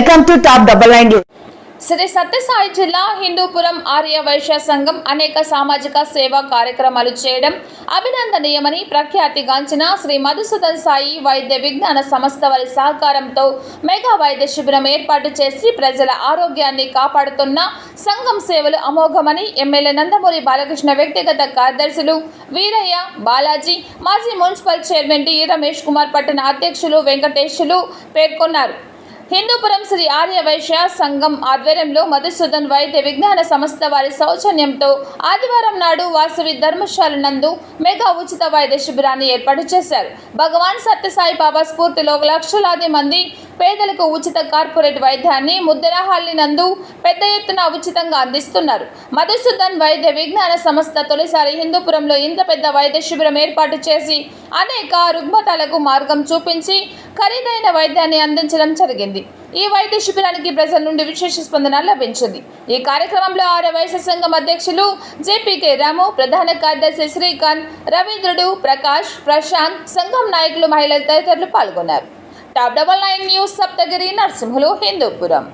Welcome to Top Double Line News. Shri Sathya Sai జిల్లా హిందూపురం ఆర్య వైశ్య సంఘం అనేక సామాజిక సేవా కార్యక్రమాలు చేయడం అభినందనీయమని ప్రఖ్యాతిగాంచిన శ్రీ మధుసూదన్ సాయి వైద్య విజ్ఞాన సంస్థ వారి సహకారంతో మెగా వైద్య శిబిరం ఏర్పాటు చేసి ప్రజల ఆరోగ్యాన్ని కాపాడుతున్న సంఘం సేవలు అమోఘమని ఎమ్మెల్యే నందమూరి బాలకృష్ణ వ్యక్తిగత కార్యదర్శులు వీరయ్య, బాలాజీ, మాజీ municipal chairman D Ramesh Kumar, పట్టణ అధ్యక్షులు వెంకటేశ్లు పేర్కొన్నారు. హిందూపురం శ్రీ ఆర్య వైశ్య సంఘం ఆధ్వర్యంలో మధుసూదన్ వైద్య విజ్ఞాన సంస్థ వారి సౌజన్యంతో ఆదివారం నాడు వాసవి ధర్మశాల నందు మెగా ఉచిత వైద్య శిబిరాన్ని ఏర్పాటు చేశారు. భగవాన్ సత్యసాయి బాబా స్ఫూర్తిలో లక్షలాది మంది పేదలకు ఉచిత కార్పొరేట్ వైద్యాన్ని ముద్దరహల్లి నందు పెద్ద ఎత్తున ఉచితంగా అందిస్తున్నారు. మధుసూదన్ వైద్య విజ్ఞాన సంస్థ తొలిసారి హిందూపురంలో ఇంత పెద్ద వైద్య శిబిరం ఏర్పాటు చేసి అనేక రుగ్మతలకు మార్గం చూపించి ఖరీదైన వైద్యాన్ని అందించడం జరిగింది. ఈ వైద్య శిబిరానికి ప్రజల నుండి విశేష స్పందన లభించింది. ఈ కార్యక్రమంలో ఆర్య వైశ్య సంఘం అధ్యక్షులు జేపీకే రాము, ప్రధాన కార్యదర్శి శ్రీకాంత్, రవీంద్రుడు, ప్రకాష్, ప్రశాంత్, సంఘం నాయకులు, మహిళలు తదితరులు పాల్గొన్నారు. Top double 9 news, Saptagiri, Narasimhulu, Hindupuram.